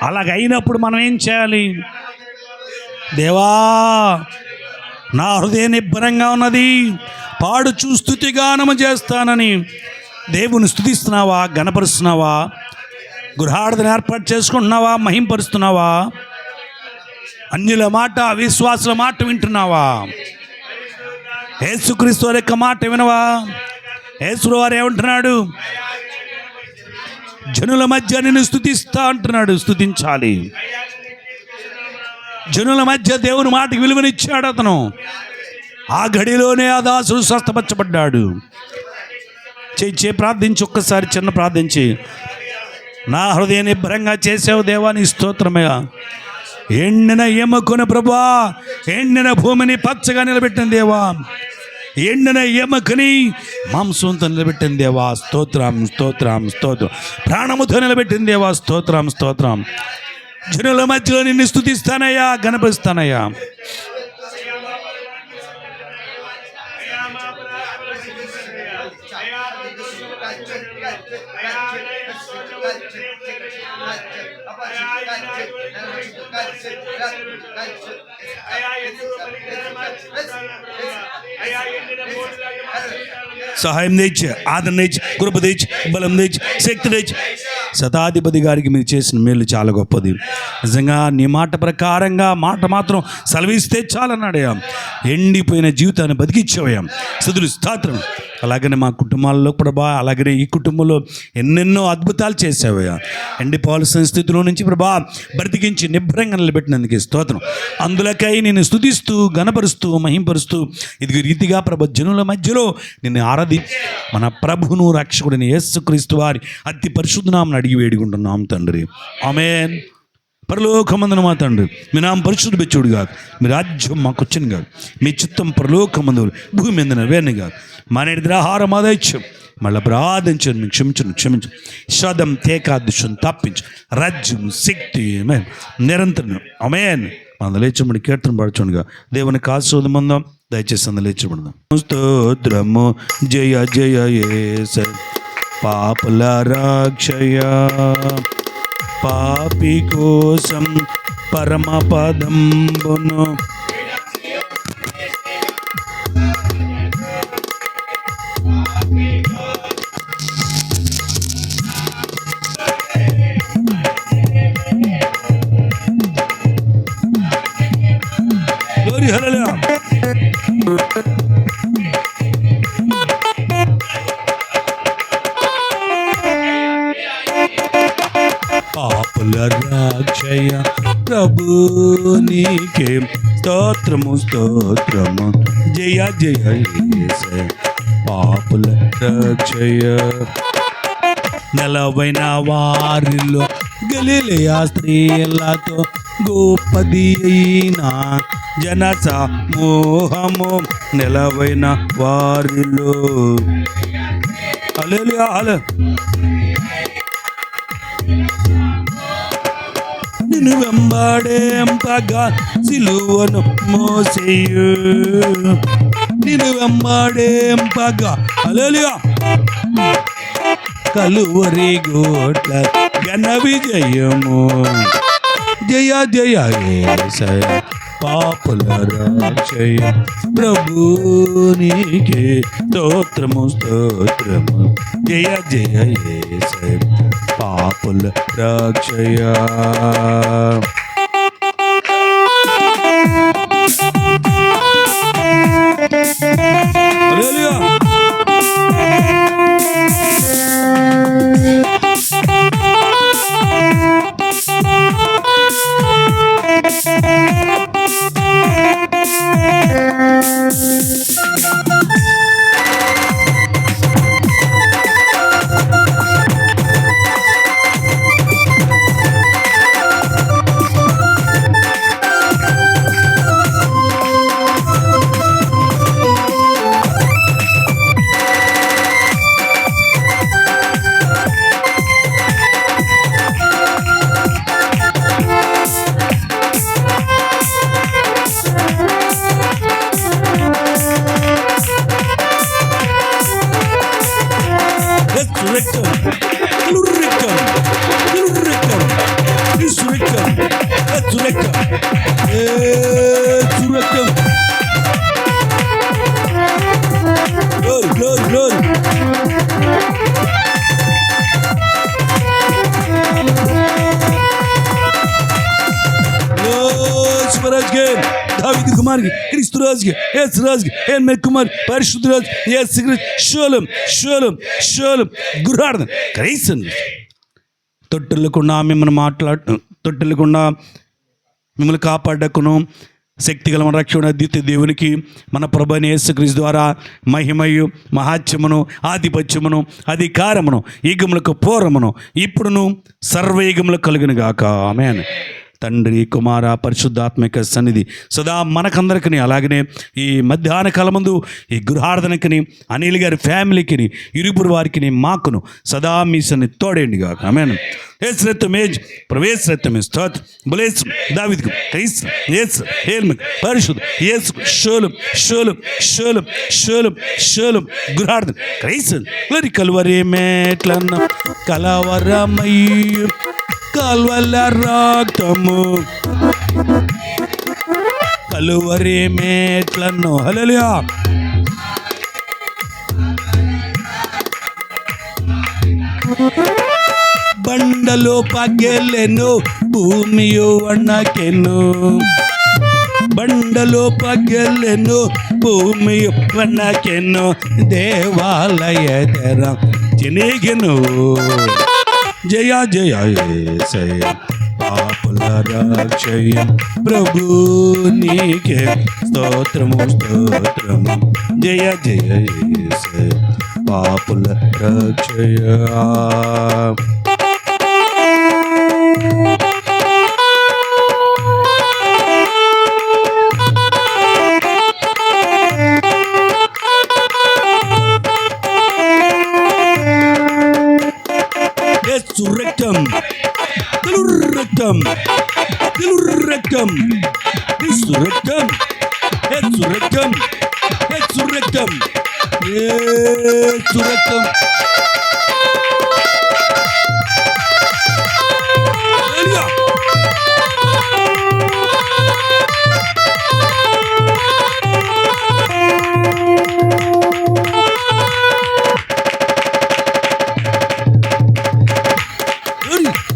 అలాగైనప్పుడు మనం ఏం చేయాలి? దేవా, నా హృదయం నిబ్బరంగా ఉన్నది, పాడుచు స్తుతిగానము చేస్తానని దేవుని స్తుతిస్తున్నావా? గణపరుస్తున్నావా? గృహార్థన ఏర్పాటు చేసుకుంటున్నావా? మహింపరుస్తున్నావా? అన్యుల మాట, విశ్వాసుల మాట వింటున్నావా? యేసుక్రీస్తు వారి యొక్క మాట వినవా? యేసు వారు ఏమంటున్నాడు? జనుల మధ్య నిన్ను స్తుతిస్తా అంటున్నాడు. స్తుతించాలి. జనుల మధ్య దేవుని మాటకి విలువనిచ్చాడు అతను. ఆ గడిలోనే ఆ దాసుడు స్వస్థపరచబడ్డాడు. చేయి ప్రార్థించి, ఒక్కసారి చిన్న ప్రార్థించి, నా హృదయాన్ని నిబ్బరంగా చేసావు దేవా, నీ స్తోత్రమయ్యా. ఎండిన ఎముకను ప్రభువా, ఎండిన భూమిని పచ్చగా నిలబెట్టిన దేవా, ఎండిన ఎముకని మాంసంతో నిలబెట్టిన దేవా, స్తోత్రం స్తోత్రం స్తోత్రం. ప్రాణముతో నిలబెట్టిన దేవా, స్తోత్రం స్తోత్రం. జనుల మధ్యలో నిన్ను స్తుతిస్తానయ్యా, గణపరుస్తానయ్యా. సహాయం తెచ్చి, ఆదరణ తెచ్చి, కృప తెచ్చి, బలం తెచ్చి, శక్తి తెచ్చి. శతాధిపతి గారికి మీరు చేసిన మేలు చాలా గొప్పది. నిజంగా నీ మాట ప్రకారంగా మాట మాత్రం సెలవిస్తే చాలన్నాడయ్యా. ఎండిపోయిన జీవితాన్ని బతికిచ్చావయ్యా. స్తుతులు స్తోత్రం. అలాగనే మా కుటుంబాల్లో ప్రభా, అలాగనే ఈ కుటుంబంలో ఎన్నెన్నో అద్భుతాలు చేసావయ్యా. ఎండిపోవాల్సిన స్థితిలో నుంచి ప్రభా బ్రతికించి నిబ్బరంగా నిలబెట్టినందుకు స్తోత్రం. అందులకై నేను స్తుతిస్తూ, గణపరుస్తూ, మహింపరుస్తూ ఇది రీతిగా ప్రభ జనుల మధ్యలో నిన్ను ఆరాధి మన ప్రభువును రక్షకుడిని యేసుక్రీస్తు వారి అతి పరిశుద్ధ నామమున అడిగి వేడుకుంటున్నాం తండ్రి. ఆమేన్. పరలోకమందున మా తండ్రి, మీ నామం పరిశుద్ధ బెచ్చుడు కాదు, మీ రాజ్యం మాకు వచ్చిన కాదు, మీ చిత్తం పరలోకమందు భూమి మీద నెరవేరును కాదు. మా నేటి ఆహారం ఆదాయిత్యం మళ్ళీ ప్రార్థించండి, మీకు క్షమించు. శ్రద్ధం తేకాదృశ్యం తప్పించు, రాజ్యం శక్తి నిరంతరం. ఆమేన్. అందలేచబడి కీర్తన పరచుండగా దేవునికి ఆశీర్వాదం. దయచేసి అందలేచబడదాం. స్తోత్రము జయ జయ యేసు, పాపుల రక్షయ, పాపి కోసం పరమ పదంబును పాపుల రక్షయ ప్రభు నీకే స్తోత్రము స్తోత్రము జయ జయ యేసు, పాపుల రక్షయ. నెలవైన వారిలో గలిలయ స్త్రీలతో గోపది అయినా జన సమూహము, నెలవైన వారిలో నిన్ను వెంబడేంపగా సిలువను మోసేయు, నిన్ను వెంబడేంపగా హల్లెలూయా కలువరి గోట్ల ఘన విజయము. జయ జయ యేసయ్య, పాపుల రక్షయ ప్రభు నీకే స్తోత్రము స్తోత్రము జయ జయ యేసయ్య, పాపుల రక్షయ. హల్లెలూయా. యేసు రక్తం. Glory, glory, glory. రాజుకి, దావీదు కుమార్కి, క్రీస్తు రాజుకి, యేసు రాజుకి, హేల్మెట్ కుమార్, పరిశుద్ధ రాజు, యేసు క్రీస్తు, షోలం షోలం షోలం గురార్థం క్రైస్తు. తొట్టెళ్ళకుండా మిమ్మల్ని కాపాడకును శక్తి గల మన రక్షణ అద్వితీయ దేవునికి మన ప్రభువైన యేసుక్రీస్తు ద్వారా మహిమయు మహాత్మ్యమును ఆధిపత్యమును అధికారమును యుగములకు పూర్వమును ఇప్పుడును సర్వయుగములకు కలుగును గాక. ఆమేన్. తండ్రి కుమార పరిశుద్ధాత్మిక సన్నిధి సదా మనకందరికీ, అలాగనే ఈ మధ్యాహ్న కాలమందు ఈ గృహార్థనకిని, అనిల్ గారి ఫ్యామిలీకి, ఇరువురు వారికి, మాకును సదా మీ సన్నిధి తోడేండి గాక. ఆమేన్. యేసు రక్తమే ప్రవేశ రక్తమే స్తోత్రం. బులేసు దావీదుకు, క్రీస్తు యేసు హేల్మెట్ పరిశుద్ధ యేసు షోలం షోలం షోలం షోలం షోలం గృహార్థన క్రీస్తు. గ్లోరీ. కల్వరి మేట్లన్న కలవరమయ్యు కల్వల రక్తము, కలువరి మేట్లను హల్లెలూయా. బండలో పగెలెను భూమియు వణకెను, బండలో పగెలెను భూమియు వణకెను, దేవాలయ తెర చెనిగెను. జయ జయ యేసయ్య పాపుల రక్షయ ప్రభు నీకే స్తోత్రము స్తోత్రము. జయ జయ యేసయ్య పాపుల రక్షయ. Resurrectum, resurrectum, resurrectum, resurrectum, resurrectum, resurrectum, resurrectum. Hallelujah.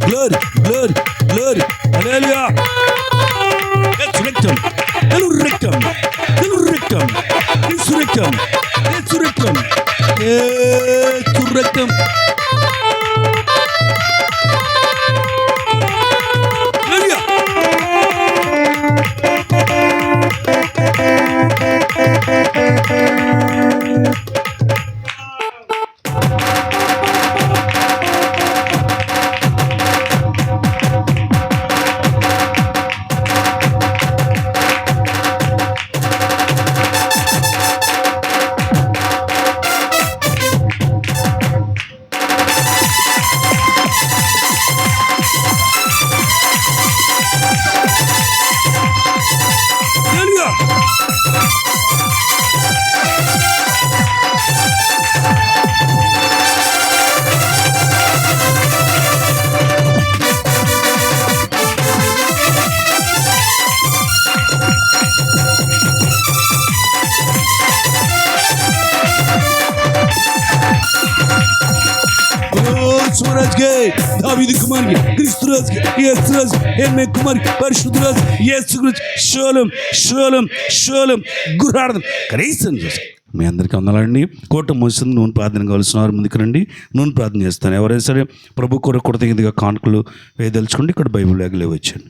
Glory, glory, glory, hallelujah. Resurrectum, resurrectum, resurrectum, resurrectum, resurrectum, resurrectum. Hallelujah. రాజుకి, దావీదు కుమార్కి, క్రీస్తు రాజుకి, యేసు రాజు, హేల్మెట్ కుమార్కి, పరిశుద్ధ రాజు, యేసు క్రీస్తు, షోలం షోలం షోలం గురార్థం క్రీస్తు. మీ అందరికీ వందనాలండి. కోట మోసింది నూనె ప్రార్థన కావాల్సిన వారు ముందుకు రండి, నూనె ప్రార్థన చేస్తాను. ఎవరైనా సరే ప్రభు కొరకు కృతజ్ఞతగా కానుకలు వేయదలుచుకోండి. ఇక్కడ బైబిల్ లేఖలు వచ్చాను.